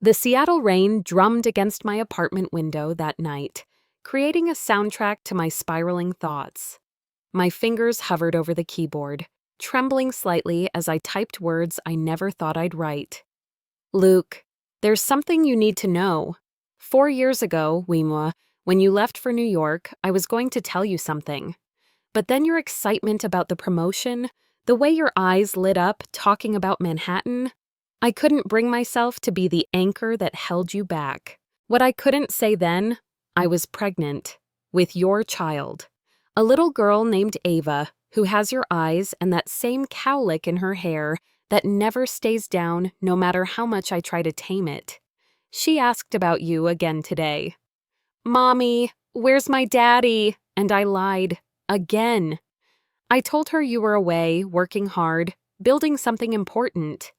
The Seattle rain drummed against my apartment window that night, creating a soundtrack to my spiraling thoughts. My fingers hovered over the keyboard, trembling slightly as I typed words I never thought I'd write. Luke, there's something you need to know. 4 years ago, Wimwa, when you left for New York, I was going to tell you something. But then your excitement about the promotion, the way your eyes lit up talking about Manhattan, I couldn't bring myself to be the anchor that held you back. What I couldn't say then, I was pregnant with your child, a little girl named Ava who has your eyes and that same cowlick in her hair that never stays down no matter how much I try to tame it. She asked about you again today. Mommy, where's my daddy? And I lied. Again. I told her you were away, working hard, building something important.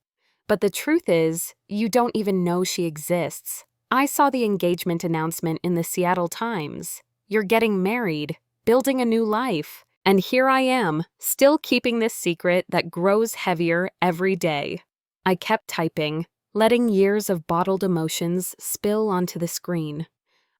But the truth is, you don't even know she exists. I saw the engagement announcement in the Seattle Times. You're getting married, building a new life. And here I am, still keeping this secret that grows heavier every day. I kept typing, letting years of bottled emotions spill onto the screen.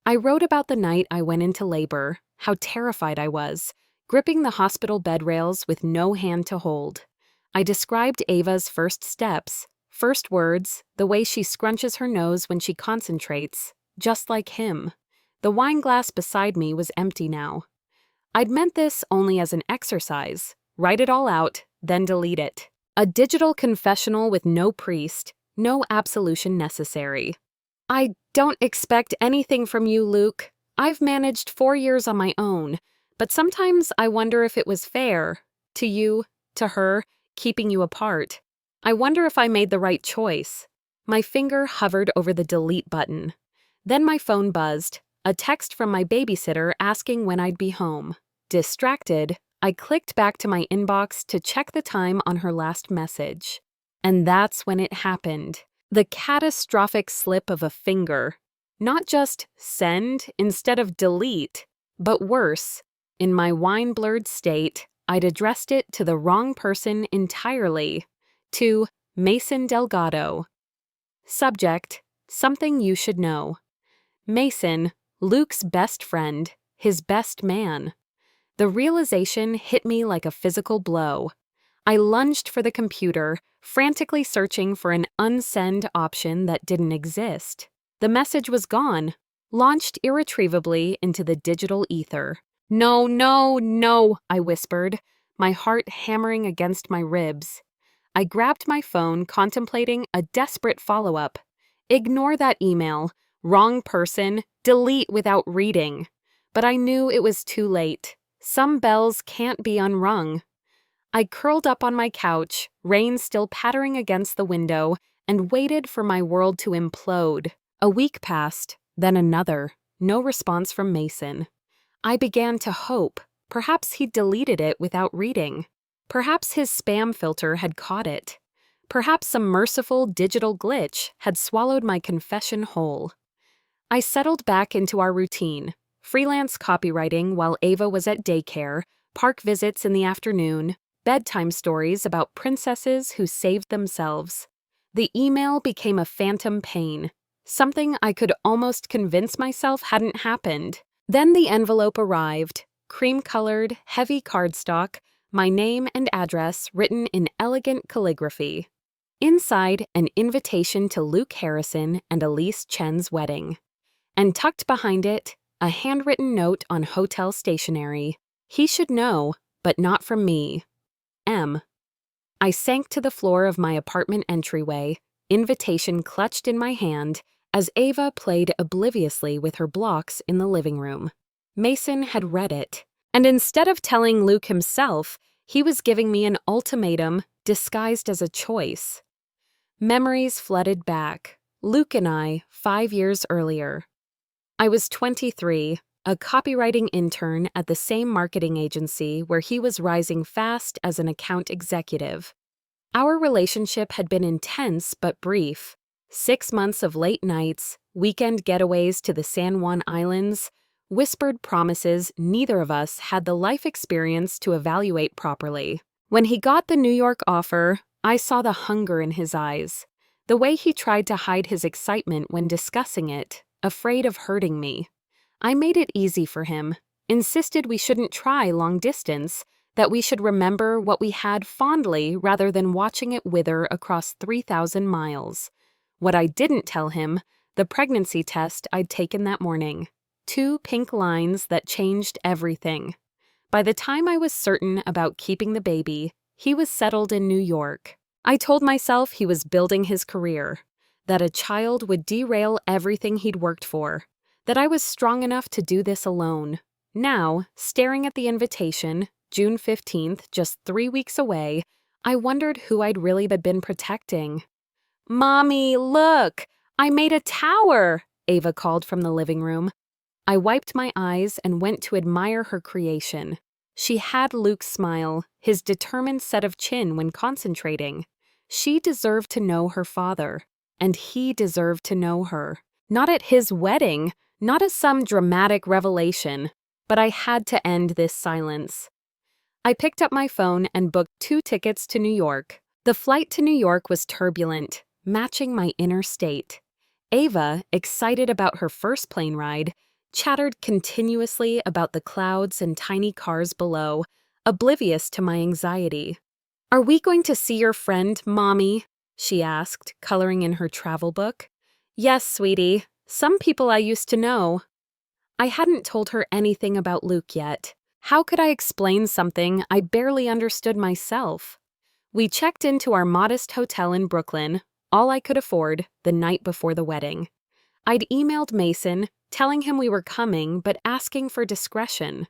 I wrote about the night I went into labor, how terrified I was, gripping the hospital bed rails with no hand to hold. I described Ava's first steps, first words, the way she scrunches her nose when she concentrates, just like him. The wine glass beside me was empty now. I'd meant this only as an exercise. Write it all out, then delete it. A digital confessional with no priest, no absolution necessary. I don't expect anything from you, Luke. I've managed 4 years on my own, but sometimes I wonder if it was fair. To you, to her, keeping you apart. I wonder if I made the right choice. My finger hovered over the delete button. Then my phone buzzed, a text from my babysitter asking when I'd be home. Distracted, I clicked back to my inbox to check the time on her last message. And that's when it happened. The catastrophic slip of a finger. Not just send instead of delete, but worse. In my wine-blurred state, I'd addressed it to the wrong person entirely. To Mason Delgado. Subject, something you should know. Mason, Luke's best friend, his best man. The realization hit me like a physical blow. I lunged for the computer, frantically searching for an unsend option that didn't exist. The message was gone, launched irretrievably into the digital ether. No, no, no, I whispered, my heart hammering against my ribs. I grabbed my phone, contemplating a desperate follow-up. Ignore that email. Wrong person. Delete without reading. But I knew it was too late. Some bells can't be unrung. I curled up on my couch, rain still pattering against the window, and waited for my world to implode. A week passed, then another. No response from Mason. I began to hope. Perhaps he'd deleted it without reading. Perhaps his spam filter had caught it. Perhaps some merciful digital glitch had swallowed my confession whole. I settled back into our routine, freelance copywriting while Ava was at daycare, park visits in the afternoon, bedtime stories about princesses who saved themselves. The email became a phantom pain, something I could almost convince myself hadn't happened. Then the envelope arrived, cream-colored, heavy cardstock, my name and address written in elegant calligraphy. Inside, an invitation to Luke Harrison and Elise Chen's wedding. And tucked behind it, a handwritten note on hotel stationery. He should know, but not from me. M. I sank to the floor of my apartment entryway, invitation clutched in my hand, as Ava played obliviously with her blocks in the living room. Mason had read it. And instead of telling Luke himself, he was giving me an ultimatum disguised as a choice. Memories flooded back. Luke and I, 5 years earlier. I was 23, a copywriting intern at the same marketing agency where he was rising fast as an account executive. Our relationship had been intense but brief. 6 months of late nights, weekend getaways to the San Juan Islands, whispered promises neither of us had the life experience to evaluate properly. When he got the New York offer, I saw the hunger in his eyes, The way he tried to hide his excitement when discussing it, afraid of hurting me. I made it easy for him, insisted we shouldn't try long distance, that we should remember what we had fondly rather than watching it wither across 3,000 miles. What I didn't tell him, the pregnancy test I'd taken that morning. 2 pink lines that changed everything. By the time I was certain about keeping the baby, he was settled in New York. I told myself he was building his career, that a child would derail everything he'd worked for, that I was strong enough to do this alone. Now, staring at the invitation, June 15th, just 3 weeks away, I wondered who I'd really been protecting. "Mommy, look! I made a tower!" Ava called from the living room. I wiped my eyes and went to admire her creation. She had Luke's smile, his determined set of chin when concentrating. She deserved to know her father, and he deserved to know her. Not at his wedding, not as some dramatic revelation, but I had to end this silence. I picked up my phone and booked 2 tickets to New York. The flight to New York was turbulent, matching my inner state. Ava, excited about her first plane ride, chattered continuously about the clouds and tiny cars below, oblivious to my anxiety. "Are we going to see your friend, Mommy?" she asked, coloring in her travel book. "Yes, sweetie. Some people I used to know." I hadn't told her anything about Luke yet. How could I explain something I barely understood myself? We checked into our modest hotel in Brooklyn, all I could afford, the night before the wedding. I'd emailed Mason, telling him we were coming but asking for discretion.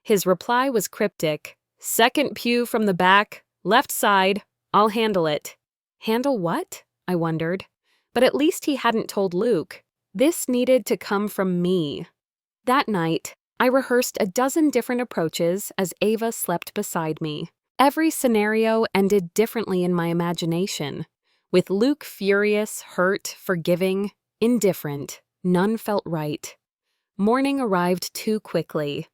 His reply was cryptic. "Second pew from the back, left side, I'll handle it." Handle what? I wondered. But at least he hadn't told Luke. This needed to come from me. That night, I rehearsed a dozen different approaches as Ava slept beside me. Every scenario ended differently in my imagination. With Luke furious, hurt, forgiving, indifferent, none felt right. Morning arrived too quickly.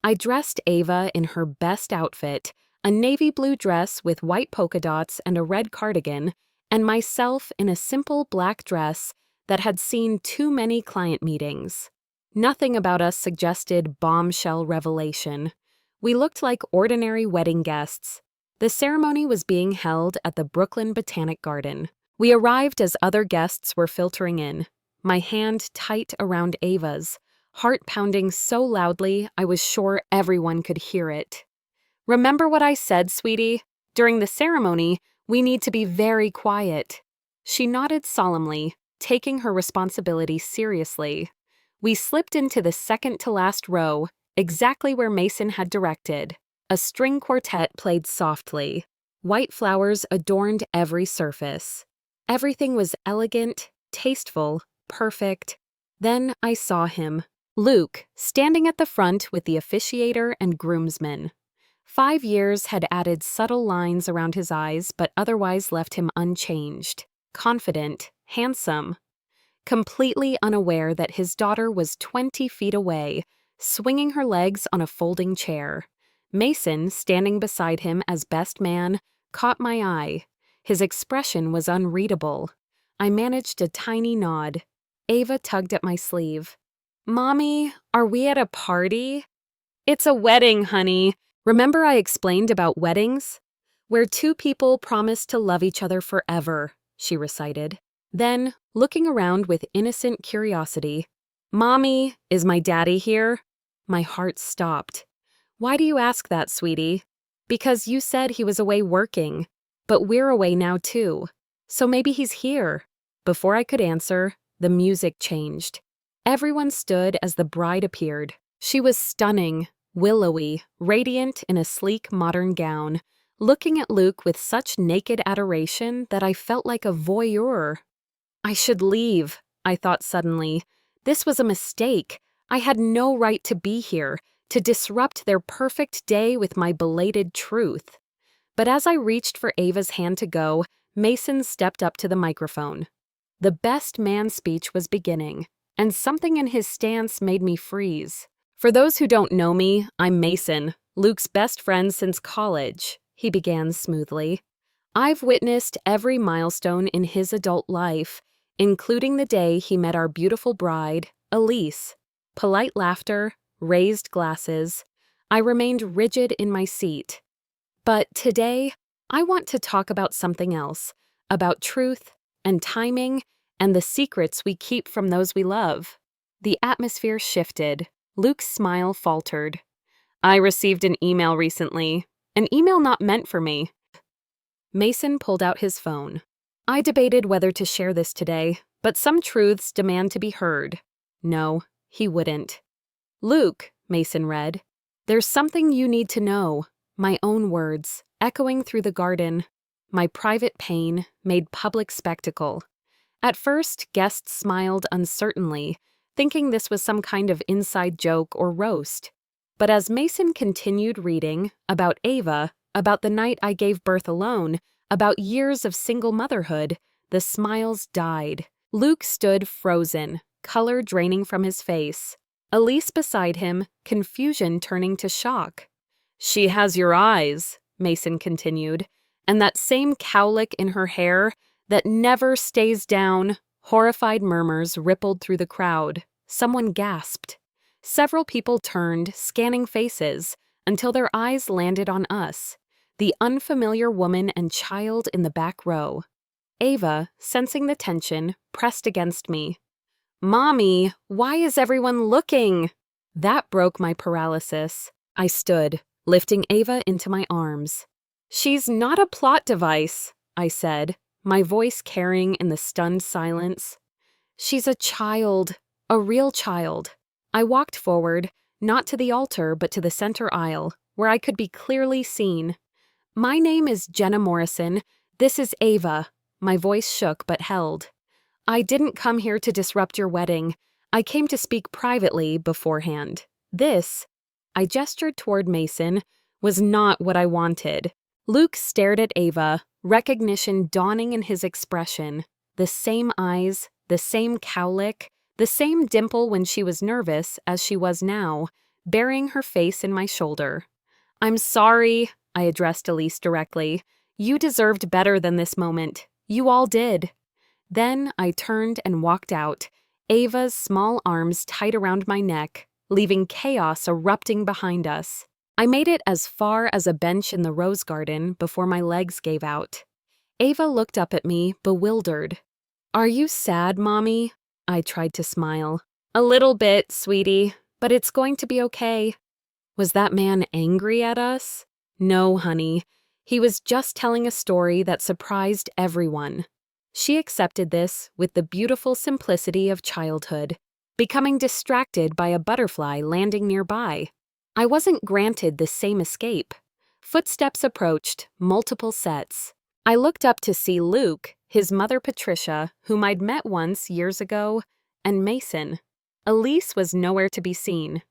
I dressed Ava in her best outfit, a navy blue dress with white polka dots and a red cardigan, and myself in a simple black dress that had seen too many client meetings. Nothing about us suggested bombshell revelation. We looked like ordinary wedding guests. The ceremony was being held at the Brooklyn Botanic Garden. We arrived as other guests were filtering in, my hand tight around Ava's, heart pounding so loudly I was sure everyone could hear it. "Remember what I said, sweetie? During the ceremony, we need to be very quiet." She nodded solemnly, taking her responsibility seriously. We slipped into the second-to-last row, exactly where Mason had directed. A string quartet played softly. White flowers adorned every surface. Everything was elegant, tasteful, perfect. Then I saw him, Luke, standing at the front with the officiator and groomsmen. 5 years had added subtle lines around his eyes, but otherwise left him unchanged, confident, handsome. Completely unaware that his daughter was 20 feet away, swinging her legs on a folding chair. Mason, standing beside him as best man, caught my eye. His expression was unreadable. I managed a tiny nod. Ava tugged at my sleeve. "Mommy, are we at a party?" "It's a wedding, honey. Remember I explained about weddings? Where 2 people promise to love each other forever," she recited. Then, looking around with innocent curiosity, "Mommy, is my daddy here?" My heart stopped. "Why do you ask that, sweetie?" "Because you said he was away working. But we're away now too. So maybe he's here." Before I could answer, the music changed. Everyone stood as the bride appeared. She was stunning, willowy, radiant in a sleek modern gown, looking at Luke with such naked adoration that I felt like a voyeur. I should leave, I thought suddenly. This was a mistake. I had no right to be here, to disrupt their perfect day with my belated truth. But as I reached for Ava's hand to go, Mason stepped up to the microphone. The best man speech was beginning, and something in his stance made me freeze. "For those who don't know me, I'm Mason, Luke's best friend since college," he began smoothly. I've witnessed every milestone in his adult life, including the day he met our beautiful bride, Elise. Polite laughter, raised glasses. I remained rigid in my seat. But today, I want to talk about something else, about truth and timing and the secrets we keep from those we love. The atmosphere shifted. Luke's smile faltered. I received an email recently, an email not meant for me. Mason pulled out his phone. I debated whether to share this today, but some truths demand to be heard. No, he wouldn't. Luke, Mason read, there's something you need to know. My own words, echoing through the garden. My private pain, made public spectacle. At first, guests smiled uncertainly, thinking this was some kind of inside joke or roast. But as Mason continued reading about Ava, about the night I gave birth alone, about years of single motherhood, the smiles died. Luke stood frozen, color draining from his face. Elise beside him, confusion turning to shock. She has your eyes, Mason continued, and that same cowlick in her hair that never stays down. Horrified murmurs rippled through the crowd. Someone gasped. Several people turned, scanning faces, until their eyes landed on us, the unfamiliar woman and child in the back row. Ava, sensing the tension, pressed against me. Mommy, why is everyone looking? That broke my paralysis. I stood, lifting Ava into my arms. She's not a plot device, I said, my voice carrying in the stunned silence. She's a child, a real child. I walked forward, not to the altar but to the center aisle, where I could be clearly seen. My name is Jenna Morrison. This is Ava. My voice shook but held. I didn't come here to disrupt your wedding. I came to speak privately beforehand. This, I gestured toward Mason, was not what I wanted. Luke stared at Ava, recognition dawning in his expression. The same eyes, the same cowlick, the same dimple when she was nervous as she was now, burying her face in my shoulder. I'm sorry, I addressed Elise directly. You deserved better than this moment. You all did. Then I turned and walked out, Ava's small arms tight around my neck, leaving chaos erupting behind us. I made it as far as a bench in the rose garden before my legs gave out. Ava looked up at me, bewildered. Are you sad, Mommy? I tried to smile. A little bit, sweetie, but it's going to be okay. Was that man angry at us? No, honey. He was just telling a story that surprised everyone. She accepted this with the beautiful simplicity of childhood, becoming distracted by a butterfly landing nearby. I wasn't granted the same escape. Footsteps approached, multiple sets. I looked up to see Luke, his mother Patricia, whom I'd met once years ago, and Mason. Elise was nowhere to be seen.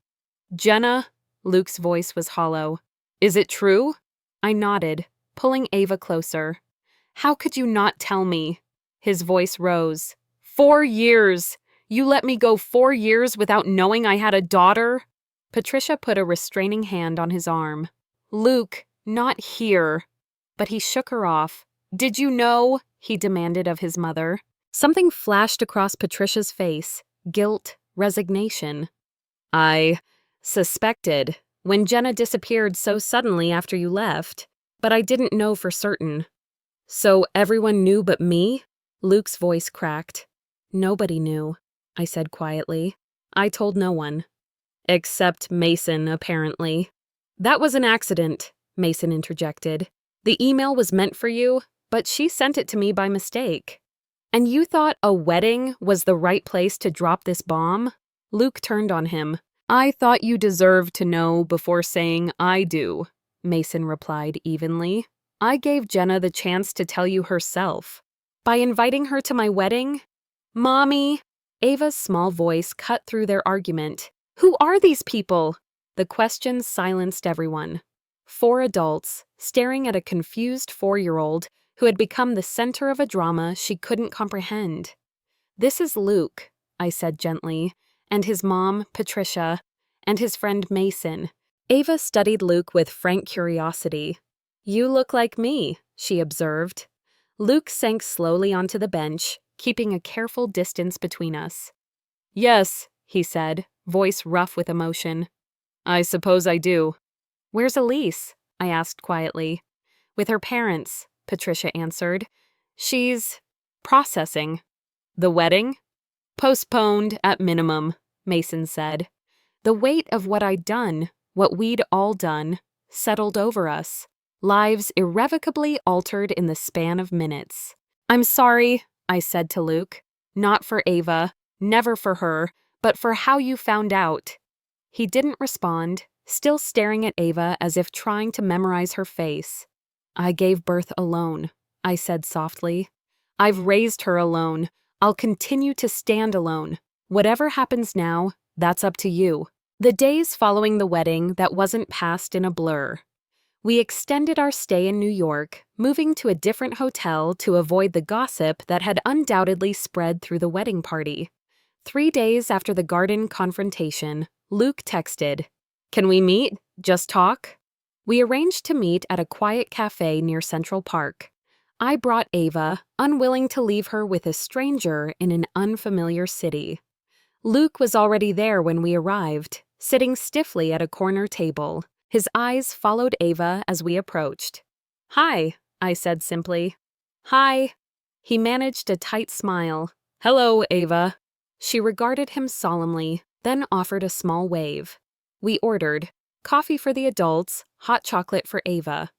Jenna, Luke's voice was hollow. Is it true? I nodded, pulling Ava closer. How could you not tell me? His voice rose. 4 years! You let me go 4 years without knowing I had a daughter? Patricia put a restraining hand on his arm. Luke, not here. But he shook her off. Did you know? He demanded of his mother. Something flashed across Patricia's face. Guilt, resignation. I suspected when Jenna disappeared so suddenly after you left, but I didn't know for certain. So everyone knew but me? Luke's voice cracked. Nobody knew, I said quietly. I told no one. Except Mason, apparently. That was an accident, Mason interjected. The email was meant for you, but she sent it to me by mistake. And you thought a wedding was the right place to drop this bomb? Luke turned on him. I thought you deserved to know before saying I do, Mason replied evenly. I gave Jenna the chance to tell you herself. By inviting her to my wedding? Mommy! Ava's small voice cut through their argument. Who are these people? The question silenced everyone. 4 adults, staring at a confused 4-year-old who had become the center of a drama she couldn't comprehend. This is Luke, I said gently, and his mom, Patricia, and his friend Mason. Ava studied Luke with frank curiosity. You look like me, she observed. Luke sank slowly onto the bench, keeping a careful distance between us. Yes, he said, voice rough with emotion. I suppose I do. Where's Elise? I asked quietly. With her parents, Patricia answered. She's processing. The wedding? Postponed at minimum, Mason said. The weight of what I'd done, what we'd all done, settled over us. Lives irrevocably altered in the span of minutes. I'm sorry, I said to Luke. Not for Ava, never for her, but for how you found out. He didn't respond, still staring at Ava as if trying to memorize her face. I gave birth alone, I said softly. I've raised her alone. I'll continue to stand alone. Whatever happens now, that's up to you. The days following the wedding that wasn't passed in a blur. We extended our stay in New York, moving to a different hotel to avoid the gossip that had undoubtedly spread through the wedding party. 3 days after the garden confrontation, Luke texted, "Can we meet? Just talk?" We arranged to meet at a quiet cafe near Central Park. I brought Ava, unwilling to leave her with a stranger in an unfamiliar city. Luke was already there when we arrived, sitting stiffly at a corner table. His eyes followed Ava as we approached. "Hi," I said simply. "Hi." He managed a tight smile. "Hello, Ava." She regarded him solemnly, then offered a small wave. We ordered coffee for the adults, hot chocolate for Ava.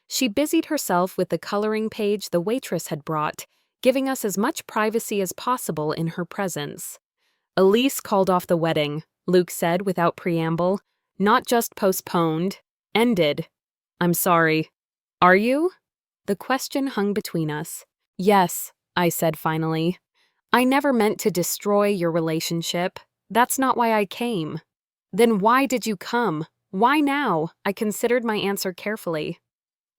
She busied herself with the coloring page the waitress had brought, giving us as much privacy as possible in her presence. Elise called off the wedding, Luke said without preamble. Not just postponed, ended. I'm sorry. Are you? The question hung between us. Yes, I said finally. I never meant to destroy your relationship. That's not why I came. Then why did you come? Why now? I considered my answer carefully.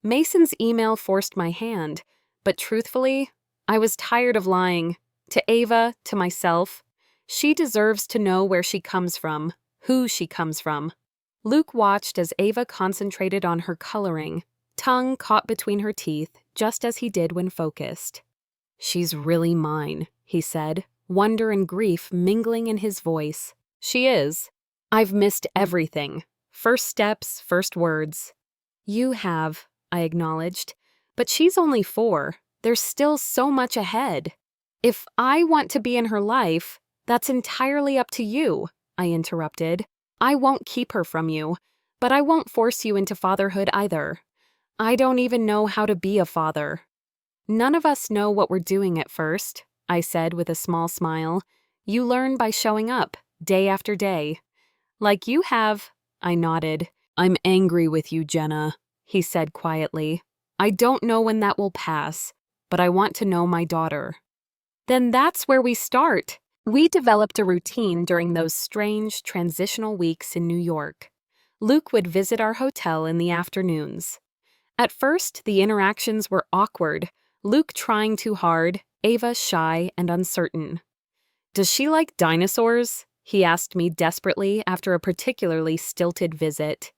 Mason's email forced my hand, but truthfully, I was tired of lying. To Ava, to myself. She deserves to know where she comes from, who she comes from. Luke watched as Ava concentrated on her coloring, tongue caught between her teeth, just as he did when focused. She's really mine, he said, wonder and grief mingling in his voice. She is. I've missed everything. First steps, first words. You have, I acknowledged. But she's only 4. There's still so much ahead. If I want to be in her life, that's entirely up to you, I interrupted. I won't keep her from you, but I won't force you into fatherhood either. I don't even know how to be a father. None of us know what we're doing at first, I said with a small smile. You learn by showing up, day after day. Like you have, I nodded. I'm angry with you, Jenna, he said quietly. I don't know when that will pass, but I want to know my daughter. Then that's where we start. We developed a routine during those strange, transitional weeks in New York. Luke would visit our hotel in the afternoons. At first, the interactions were awkward, Luke trying too hard, Ava shy and uncertain. Does she like dinosaurs? He asked me desperately after a particularly stilted visit.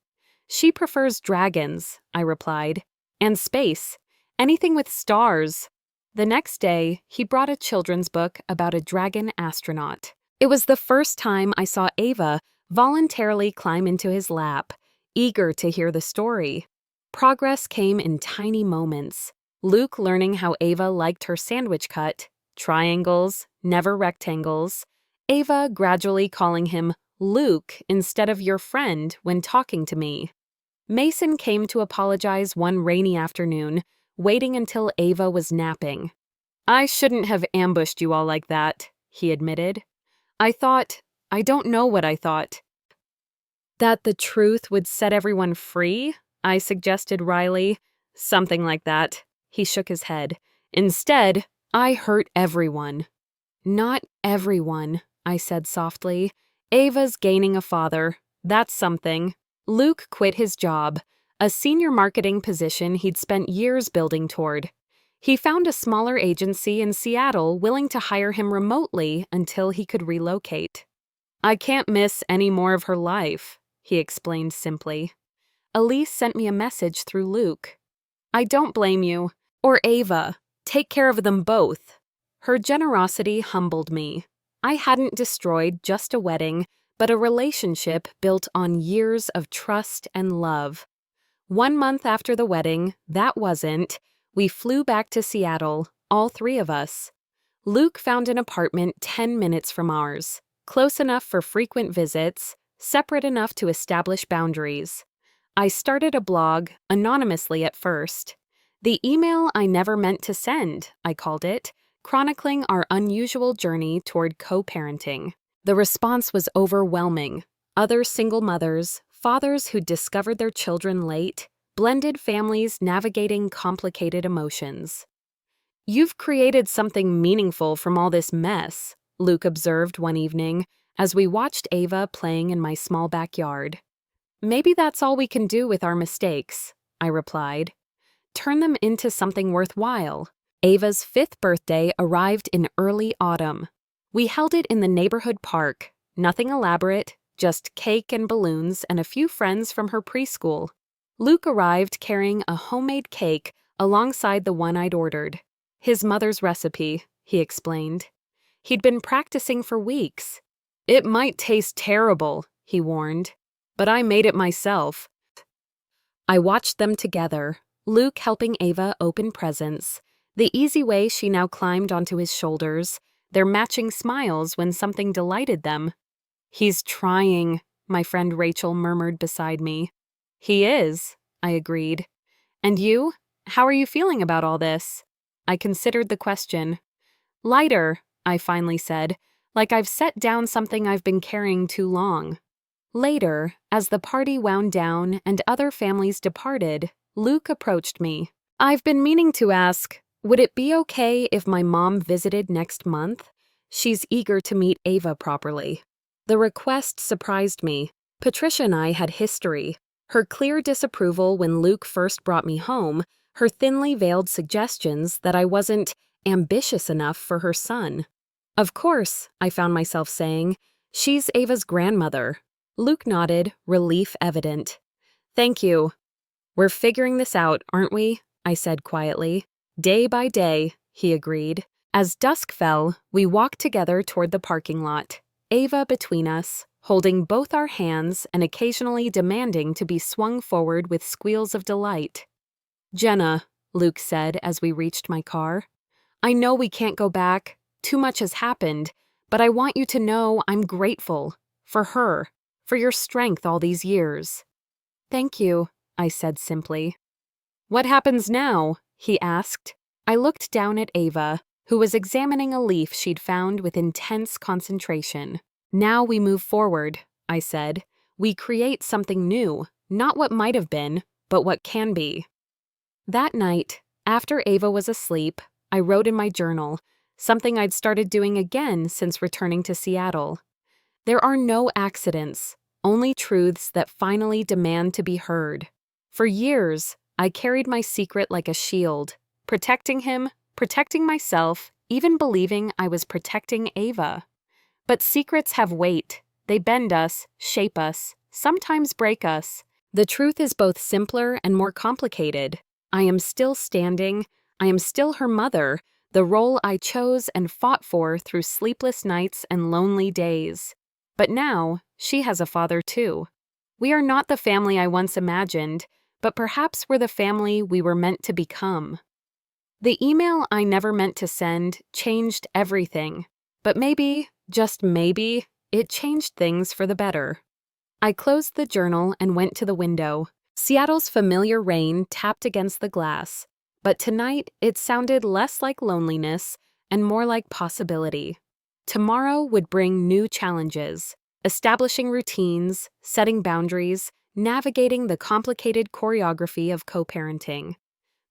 She prefers dragons, I replied, and space, anything with stars. The next day, he brought a children's book about a dragon astronaut. It was the first time I saw Ava voluntarily climb into his lap, eager to hear the story. Progress came in tiny moments. Luke learning how Ava liked her sandwich cut, triangles, never rectangles. Ava gradually calling him Luke instead of your friend when talking to me. Mason came to apologize one rainy afternoon, waiting until Ava was napping. I shouldn't have ambushed you all like that, he admitted. I don't know what I thought. That the truth would set everyone free? I suggested wryly. Something like that. He shook his head. Instead, I hurt everyone. Not everyone, I said softly. Ava's gaining a father. That's something. Luke quit his job, a senior marketing position he'd spent years building toward. He found a smaller agency in Seattle willing to hire him remotely until he could relocate. I can't miss any more of her life, he explained simply. Elise sent me a message through Luke. I don't blame you. Or Ava. Take care of them both. Her generosity humbled me. I hadn't destroyed just a wedding, but a relationship built on years of trust and love. 1 month after the wedding, we flew back to Seattle, all three of us. Luke found an apartment 10 minutes from ours, close enough for frequent visits, separate enough to establish boundaries. I started a blog, anonymously at first. The email I never meant to send, I called it, chronicling our unusual journey toward co-parenting. The response was overwhelming. Other single mothers, fathers who discovered their children late, blended families navigating complicated emotions. "You've created something meaningful from all this mess," Luke observed one evening as we watched Ava playing in my small backyard. "Maybe that's all we can do with our mistakes," I replied. "Turn them into something worthwhile." Ava's 5th birthday arrived in early autumn. We held it in the neighborhood park. Nothing elaborate, just cake and balloons and a few friends from her preschool. Luke arrived carrying a homemade cake alongside the one I'd ordered. His mother's recipe, he explained. He'd been practicing for weeks. "It might taste terrible," he warned, "but I made it myself." I watched them together, Luke helping Ava open presents, the easy way she now climbed onto his shoulders, their matching smiles when something delighted them. "He's trying," my friend Rachel murmured beside me. "He is," I agreed. "And you? How are you feeling about all this?" I considered the question. "Lighter," I finally said, like I've set down something I've been carrying too long. Later, as the party wound down and other families departed, Luke approached me. "I've been meaning to ask, would it be okay if my mom visited next month? She's eager to meet Ava properly." The request surprised me. Patricia and I had history. Her clear disapproval when Luke first brought me home, her thinly veiled suggestions that I wasn't ambitious enough for her son. "Of course," I found myself saying, "she's Ava's grandmother." Luke nodded, relief evident. "Thank you. We're figuring this out, aren't we?" I said quietly. "Day by day," he agreed. As dusk fell, we walked together toward the parking lot, Ava between us, holding both our hands and occasionally demanding to be swung forward with squeals of delight. "Jenna," Luke said as we reached my car, "I know we can't go back. Too much has happened, but I want you to know I'm grateful. For her, for your strength all these years." "Thank you," I said simply. "What happens now?" he asked. I looked down at Ava, who was examining a leaf she'd found with intense concentration. "Now we move forward," I said. "We create something new, not what might have been, but what can be." That night, after Ava was asleep, I wrote in my journal, something I'd started doing again since returning to Seattle. There are no accidents, only truths that finally demand to be heard. For years, I carried my secret like a shield, protecting him, protecting myself, even believing I was protecting Ava. But secrets have weight. They bend us, shape us, sometimes break us. The truth is both simpler and more complicated. I am still standing. I am still her mother, the role I chose and fought for through sleepless nights and lonely days. But now, she has a father too. We are not the family I once imagined, but perhaps we're the family we were meant to become. The email I never meant to send changed everything, but maybe, just maybe, it changed things for the better. I closed the journal and went to the window. Seattle's familiar rain tapped against the glass, but tonight it sounded less like loneliness and more like possibility. Tomorrow would bring new challenges, establishing routines, setting boundaries, navigating the complicated choreography of co-parenting.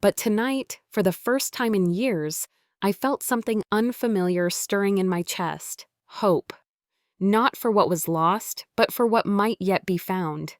But tonight, for the first time in years, I felt something unfamiliar stirring in my chest, hope. Not for what was lost, but for what might yet be found.